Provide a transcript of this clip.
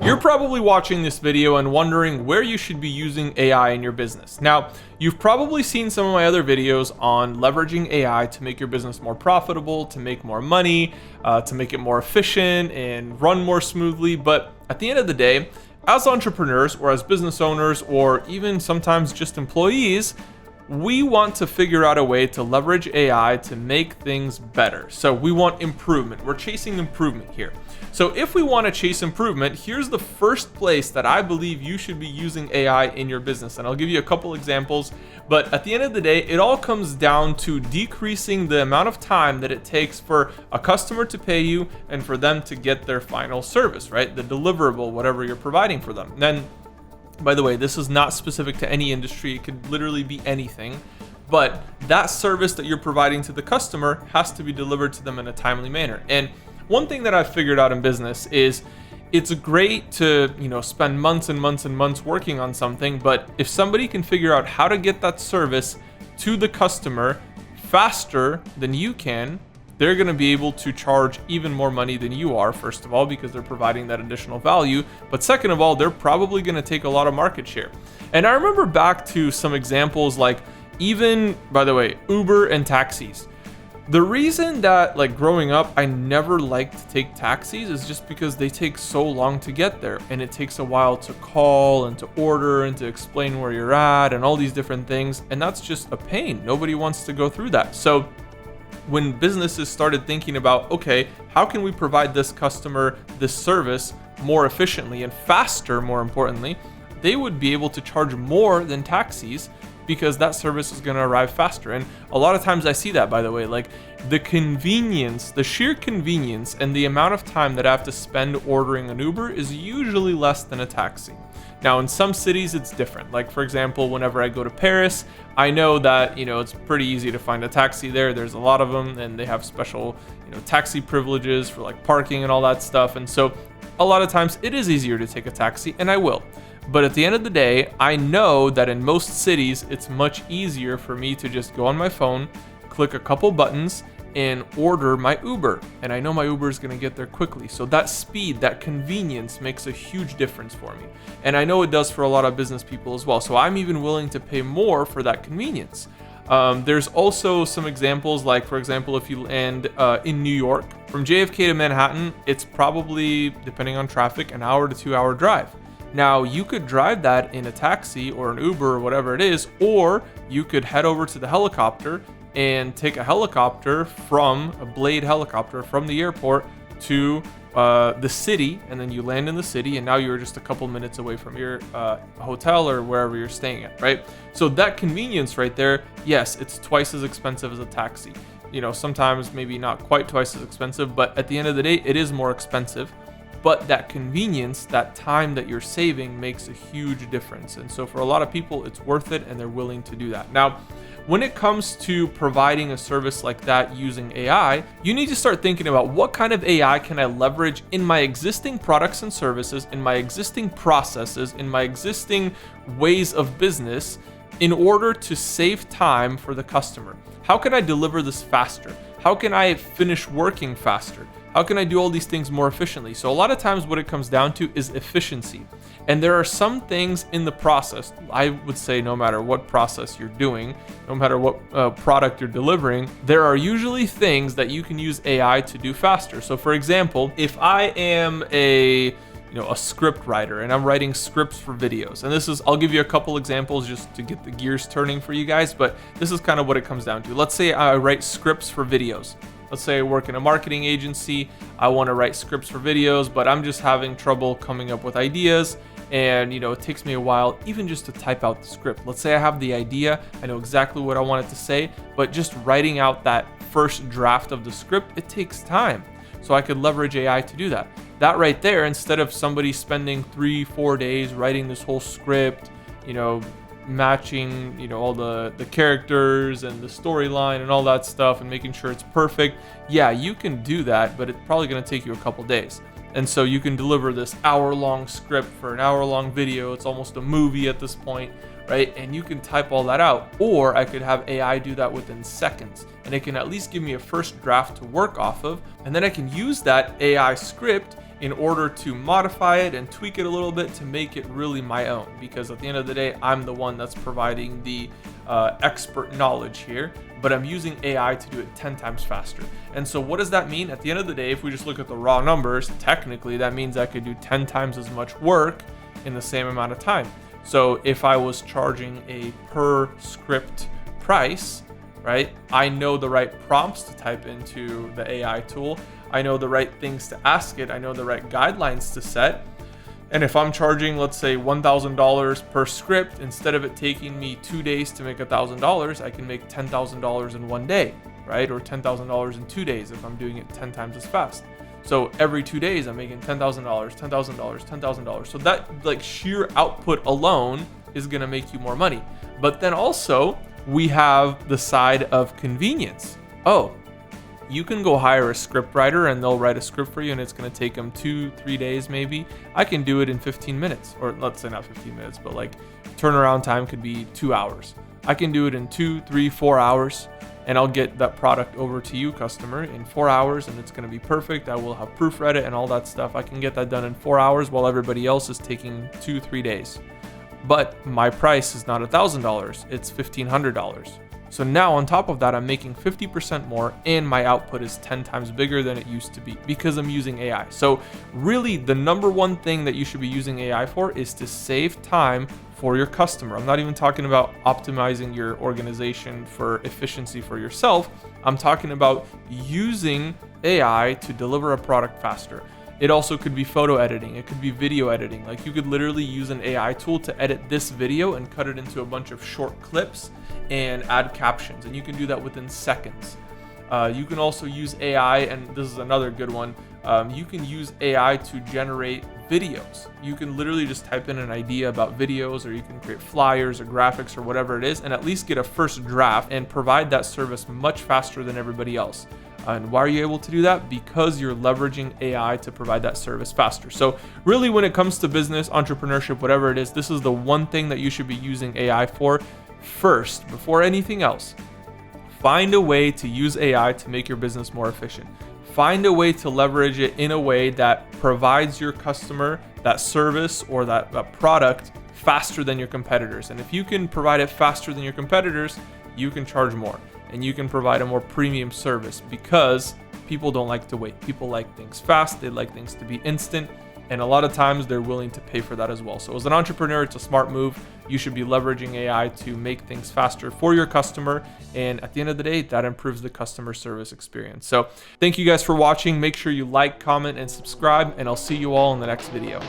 You're probably watching this video and wondering where you should be using AI in your business. Now, you've probably seen some of my other videos on leveraging AI to make your business more profitable, to make more money, to make it more efficient and run more smoothly. But at the end of the day, as entrepreneurs or as business owners, or even sometimes just employees, we want to figure out a way to leverage AI to make things better. So we want improvement. We're chasing improvement here. So if we want to chase improvement, here's the first place that I believe you should be using AI in your business. And I'll give you a couple examples, but at the end of the day, it all comes down to decreasing the amount of time that it takes for a customer to pay you and for them to get their final service, right? The deliverable, whatever you're providing for them. Then, by the way, this is not specific to any industry. It could literally be anything, but that service that you're providing to the customer has to be delivered to them in a timely manner. And one thing that I've figured out in business is it's great to, spend months and months and months working on something, but if somebody can figure out how to get that service to the customer faster than you can, they're going to be able to charge even more money than you are, first of all, because they're providing that additional value. But second of all, they're probably going to take a lot of market share. And I remember back to some examples like even, by the way, Uber and taxis. The reason that growing up, I never liked to take taxis is just because they take so long to get there, and it takes a while to call and to order and to explain where you're at and all these different things. And that's just a pain. Nobody wants to go through that. So when businesses started thinking about, okay, how can we provide this customer this service more efficiently and faster, more importantly, they would be able to charge more than taxis because that service is going to arrive faster. And a lot of times I see that, by the way, the convenience, the sheer convenience and the amount of time that I have to spend ordering an Uber is usually less than a taxi. Now, in some cities, it's different. Like, for example, whenever I go to Paris, I know that, it's pretty easy to find a taxi there. There's a lot of them, and they have special, taxi privileges for parking and all that stuff. And so a lot of times it is easier to take a taxi, and I will. But at the end of the day, I know that in most cities, it's much easier for me to just go on my phone, click a couple buttons, and order my Uber. And I know my Uber is going to get there quickly. So that speed, that convenience makes a huge difference for me. And I know it does for a lot of business people as well. So I'm even willing to pay more for that convenience. There's also some examples, for example, if you land in New York, from JFK to Manhattan, it's probably, depending on traffic, an hour to 2 hour drive. Now, you could drive that in a taxi or an Uber or whatever it is, or you could head over to the helicopter and take a helicopter from a Blade helicopter from the airport to the city, and then you land in the city, and now you're just a couple minutes away from your hotel or wherever you're staying at, right? So that convenience right there, yes, it's twice as expensive as a taxi. Sometimes maybe not quite twice as expensive, but at the end of the day, it is more expensive. But that convenience, that time that you're saving makes a huge difference. And so for a lot of people, it's worth it, and they're willing to do that. Now, when it comes to providing a service like that using AI, you need to start thinking about what kind of AI can I leverage in my existing products and services, in my existing processes, in my existing ways of business in order to save time for the customer. How can I deliver this faster? How can I finish working faster? How can I do all these things more efficiently? So a lot of times what it comes down to is efficiency. And there are some things in the process, I would say no matter what process you're doing, no matter what product you're delivering, there are usually things that you can use AI to do faster. So for example, if I am a script writer and I'm writing scripts for videos, and I'll give you a couple examples just to get the gears turning for you guys, but this is kind of what it comes down to. Let's say I write scripts for videos. Let's say I work in a marketing agency. I want to write scripts for videos, but I'm just having trouble coming up with ideas. And, it takes me a while even just to type out the script. Let's say I have the idea. I know exactly what I want it to say, but just writing out that first draft of the script, it takes time. So I could leverage AI to do that. That right there, instead of somebody spending 3-4 days writing this whole script, matching all the characters and the storyline and all that stuff and making sure it's perfect, yeah, you can do that, but it's probably going to take you a couple days. And so you can deliver this hour-long script for an hour-long video. It's almost a movie at this point, right? And you can type all that out. Or I could have AI do that within seconds, and it can at least give me a first draft to work off of, and then I can use that AI script in order to modify it and tweak it a little bit to make it really my own, because at the end of the day, I'm the one that's providing the expert knowledge here, but I'm using AI to do it 10 times faster. And so what does that mean? At the end of the day, if we just look at the raw numbers, technically that means I could do 10 times as much work in the same amount of time. So if I was charging a per script price, right, I know the right prompts to type into the AI tool. I know the right things to ask it. I know the right guidelines to set. And if I'm charging, let's say $1,000 per script, instead of it taking me 2 days to make $1,000, I can make $10,000 in 1 day, right? Or $10,000 in 2 days if I'm doing it 10 times as fast. So every 2 days, I'm making $10,000, $10,000, $10,000. So that like sheer output alone is gonna make you more money. But then also we have the side of convenience. Oh, you can go hire a script writer and they'll write a script for you and it's going to take them 2-3 days maybe. I can do it in 15 minutes, or let's say not 15 minutes, but like turnaround time could be 2 hours. I can do it in 2, 3, 4 hours, and I'll get that product over to you, customer, in 4 hours, and it's going to be perfect. I will have proofread it and all that stuff. I can get that done in 4 hours while everybody else is taking 2-3 days. But my price is not $1,000, it's $1,500. So now on top of that, I'm making 50% more and my output is 10 times bigger than it used to be because I'm using AI. So really the number one thing that you should be using AI for is to save time for your customer. I'm not even talking about optimizing your organization for efficiency for yourself. I'm talking about using AI to deliver a product faster. It also could be photo editing. It could be video editing. Like you could literally use an AI tool to edit this video and cut it into a bunch of short clips and add captions. And you can do that within seconds. You can also use AI, and this is another good one. You can use AI to generate videos. You can literally just type in an idea about videos, or you can create flyers or graphics or whatever it is, and at least get a first draft and provide that service much faster than everybody else. And why are you able to do that? Because you're leveraging AI to provide that service faster. So really, when it comes to business, entrepreneurship, whatever it is, this is the one thing that you should be using AI for first, before anything else. Find a way to use AI to make your business more efficient. Find a way to leverage it in a way that provides your customer that service or that product faster than your competitors. And if you can provide it faster than your competitors, you can charge more. And you can provide a more premium service, because people don't like to wait. People like things fast. They like things to be instant. And a lot of times they're willing to pay for that as well. So as an entrepreneur, it's a smart move. You should be leveraging AI to make things faster for your customer. And at the end of the day, that improves the customer service experience. So thank you guys for watching. Make sure you like, comment, and subscribe, and I'll see you all in the next video.